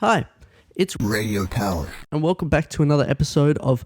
Hi, it's Radio Tower, and welcome back to another episode of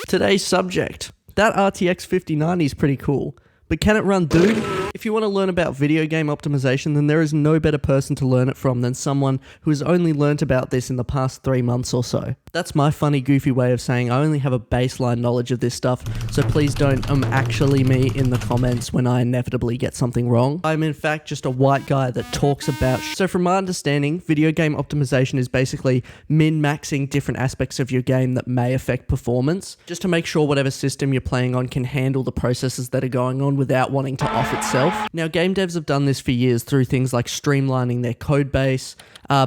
today's subject. That RTX 5090 is pretty cool, but can it run Doom? If you want to learn about video game optimization, then there is no better person to learn it from than someone who has only learnt about this in the past 3 months or so. That's my funny, goofy way of saying I only have a baseline knowledge of this stuff, so please don't actually me in the comments when I inevitably get something wrong. I'm in fact just a white guy that talks about So from my understanding, video game optimization is basically min-maxing different aspects of your game that may affect performance, just to make sure whatever system you're playing on can handle the processes that are going on without wanting to off itself. Now, game devs have done this for years through things like streamlining their code base,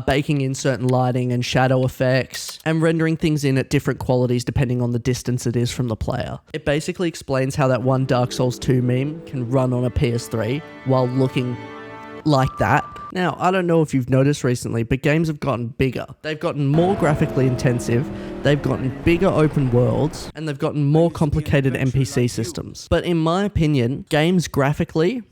baking in certain lighting and shadow effects, and rendering things in at different qualities depending on the distance it is from the player. It basically explains how that one Dark Souls 2 meme can run on a PS3 while looking like that. Now, I don't know if you've noticed recently, but games have gotten bigger. They've gotten more graphically intensive, they've gotten bigger open worlds, and they've gotten more complicated NPC systems. But in my opinion, games graphically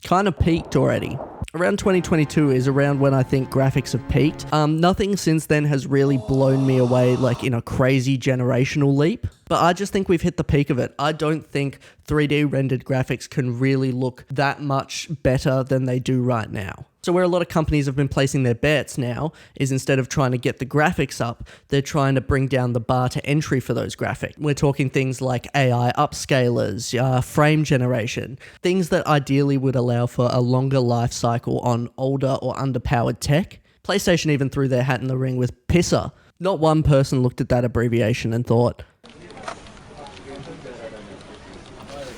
kind of peaked already. Around 2022 is around when I think graphics have peaked. Nothing since then has really blown me away like in a crazy generational leap, but I just think we've hit the peak of it. I don't think 3D rendered graphics can really look that much better than they do right now. So where a lot of companies have been placing their bets now is instead of trying to get the graphics up, they're trying to bring down the bar to entry for those graphics. We're talking things like AI upscalers, frame generation, things that ideally would allow for a longer life cycle on older or underpowered tech. PlayStation even threw their hat in the ring with PISA. Not one person looked at that abbreviation and thought,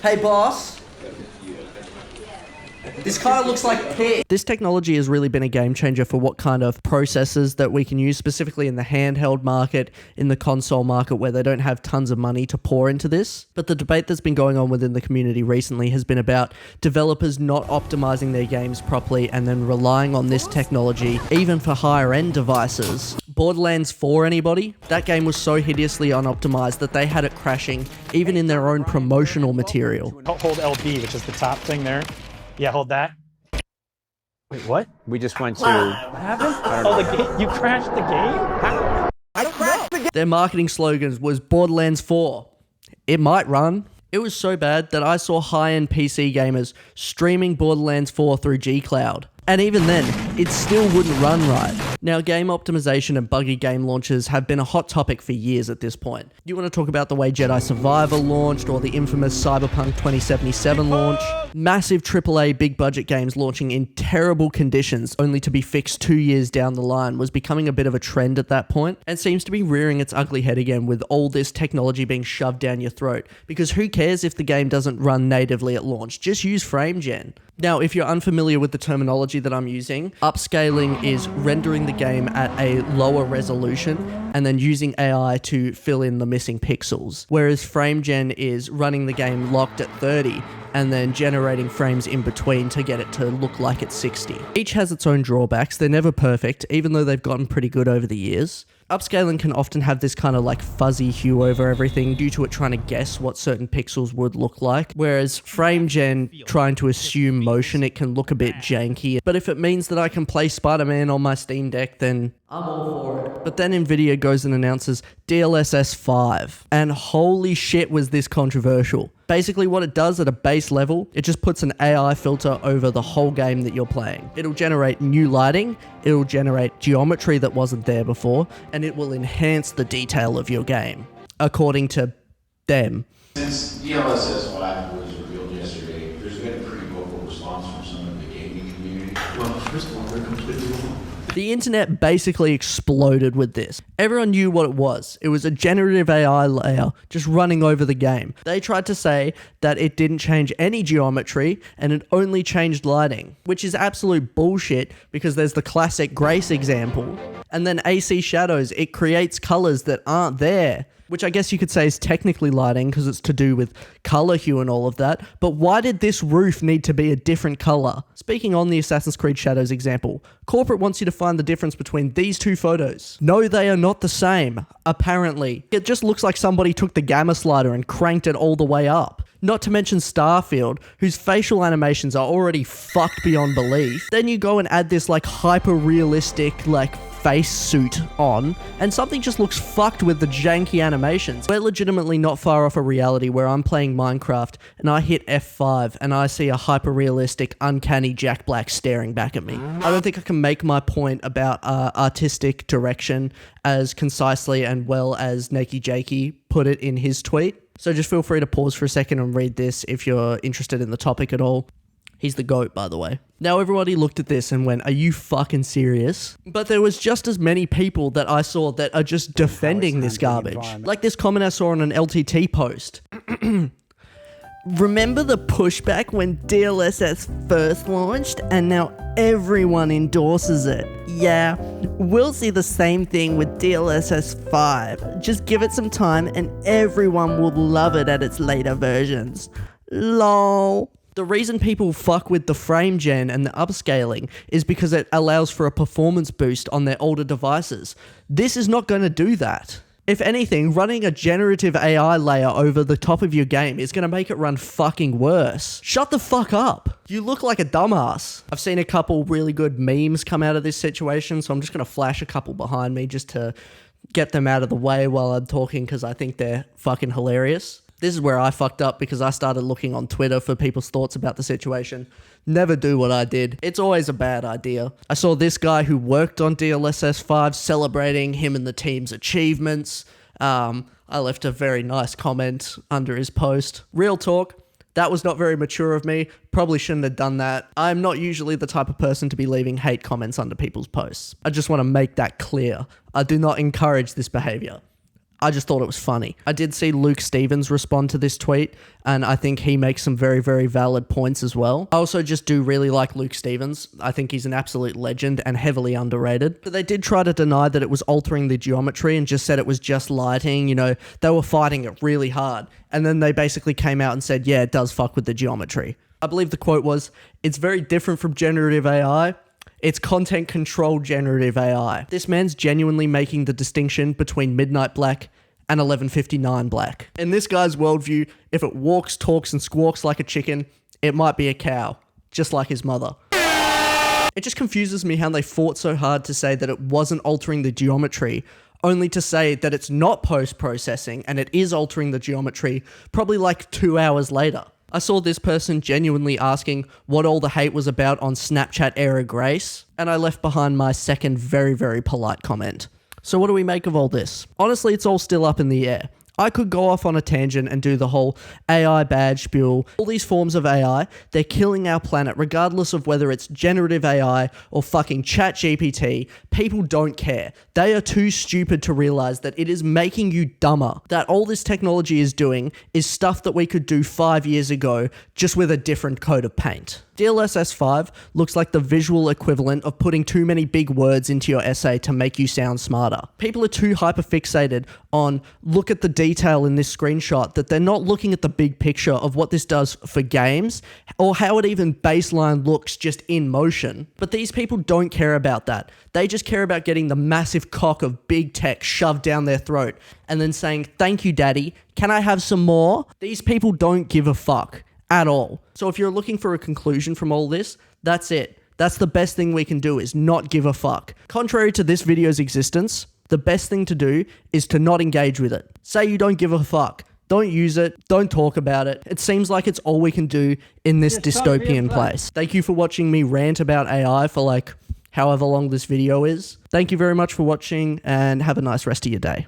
"Hey boss, this kind of looks like pig." This technology has really been a game changer for what kind of processors that we can use, specifically in the handheld market, in the console market, where they don't have tons of money to pour into this. But the debate that's been going on within the community recently has been about developers not optimizing their games properly and then relying on this technology, even for higher end devices. Borderlands 4, anybody? That game was so hideously unoptimized that they had it crashing even in their own promotional material. Hold LB, which is the top thing there. Yeah, hold that. Wait, what? We just went to... What happened? Oh, the game? You crashed the game? I crashed the game. Their marketing slogans was Borderlands 4. It might run. It was so bad that I saw high-end PC gamers streaming Borderlands 4 through G-Cloud. And even then, it still wouldn't run right. Now, game optimization and buggy game launches have been a hot topic for years at this point. You want to talk about the way Jedi Survivor launched or the infamous Cyberpunk 2077 launch? Massive AAA big budget games launching in terrible conditions only to be fixed 2 years down the line was becoming a bit of a trend at that point and seems to be rearing its ugly head again with all this technology being shoved down your throat. Because who cares if the game doesn't run natively at launch? Just use frame gen. Now, if you're unfamiliar with the terminology that I'm using, upscaling is rendering the game at a lower resolution and then using AI to fill in the missing pixels. Whereas frame gen is running the game locked at 30 and then generating frames in between to get it to look like it's 60. Each has its own drawbacks. They're never perfect, even though they've gotten pretty good over the years. Upscaling can often have this kind of like fuzzy hue over everything due to it trying to guess what certain pixels would look like, whereas frame gen trying to assume motion, it can look a bit janky. But if it means that I can play Spider-Man on my Steam Deck, then I'm all for it. But then Nvidia goes and announces DLSS 5, and holy shit was this controversial. Basically what it does at a base level, it just puts an AI filter over the whole game that you're playing. It'll generate new lighting, it'll generate geometry that wasn't there before, and it will enhance the detail of your game, according to them. Since DLSS 5 was revealed yesterday, there's been a pretty vocal response from some of the gaming community. Well, first of all, they're completely wrong. The internet basically exploded with this. Everyone knew what it was. It was a generative AI layer just running over the game. They tried to say that it didn't change any geometry and it only changed lighting, which is absolute bullshit because there's the classic Grace example. And then AC shadows, it creates colors that aren't there, which I guess you could say is technically lighting because it's to do with color hue and all of that. But why did this roof need to be a different color? Speaking on the Assassin's Creed Shadows example, corporate wants you to find the difference between these two photos. No, they are not the same, apparently. It just looks like somebody took the gamma slider and cranked it all the way up. Not to mention Starfield, whose facial animations are already fucked beyond belief. Then you go and add this like hyper-realistic like face suit on, and something just looks fucked with the janky animations. We're legitimately not far off a reality where I'm playing Minecraft and I hit F5 and I see a hyper-realistic, uncanny Jack Black staring back at me. I don't think I can make my point about artistic direction as concisely and well as Nakey Jakey put it in his tweet. So just feel free to pause for a second and read this if you're interested in the topic at all. He's the GOAT, by the way. Now everybody looked at this and went, are you fucking serious? But there was just as many people that I saw that are just defending this garbage. Like this comment I saw on an LTT post. Remember the pushback when DLSS first launched and now everyone endorses it? Yeah, we'll see the same thing with DLSS 5. Just give it some time and everyone will love it at its later versions. LOL. The reason people fuck with the frame gen and the upscaling is because it allows for a performance boost on their older devices. This is not going to do that. If anything, running a generative AI layer over the top of your game is going to make it run fucking worse. Shut the fuck up. You look like a dumbass. I've seen a couple really good memes come out of this situation, so I'm just going to flash a couple behind me just to get them out of the way while I'm talking because I think they're fucking hilarious. This is where I fucked up because I started looking on Twitter for people's thoughts about the situation. Never do what I did. It's always a bad idea. I saw this guy who worked on DLSS 5 celebrating him and the team's achievements. I left a very nice comment under his post. Real talk, that was not very mature of me. Probably shouldn't have done that. I'm not usually the type of person to be leaving hate comments under people's posts. I just want to make that clear. I do not encourage this behavior. I just thought it was funny. I did see Luke Stevens respond to this tweet, and I think he makes some very, very valid points as well. I also just do really like Luke Stevens. I think he's an absolute legend and heavily underrated. But they did try to deny that it was altering the geometry and just said it was just lighting. You know, they were fighting it really hard. And then they basically came out and said, yeah, it does fuck with the geometry. I believe the quote was, it's very different from generative AI. It's content controlled generative AI. This man's genuinely making the distinction between Midnight Black and 11:59 Black. In this guy's worldview, if it walks, talks, and squawks like a chicken, it might be a cow, just like his mother. It just confuses me how they fought so hard to say that it wasn't altering the geometry, only to say that it's not post-processing and it is altering the geometry probably like 2 hours later. I saw this person genuinely asking what all the hate was about on Snapchat era Grace, and I left behind my second very, very polite comment. So what do we make of all this? Honestly, it's all still up in the air. I could go off on a tangent and do the whole AI bad spiel. All these forms of AI, they're killing our planet regardless of whether it's generative AI or fucking ChatGPT. People don't care. They are too stupid to realize that it is making you dumber. That all this technology is doing is stuff that we could do 5 years ago just with a different coat of paint. DLSS 5 looks like the visual equivalent of putting too many big words into your essay to make you sound smarter. People are too hyperfixated on look at the detail in this screenshot that they're not looking at the big picture of what this does for games or how it even baseline looks just in motion. But these people don't care about that. They just care about getting the massive cock of big tech shoved down their throat and then saying, thank you, daddy. Can I have some more? These people don't give a fuck. At all. So if you're looking for a conclusion from all this, that's it. That's the best thing we can do is not give a fuck. Contrary to this video's existence, the best thing to do is to not engage with it. Say you don't give a fuck. Don't use it. Don't talk about it. It seems like it's all we can do in this dystopian place. Thank you for watching me rant about AI for like however long this video is. Thank you very much for watching and have a nice rest of your day.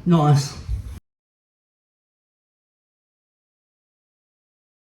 Nice.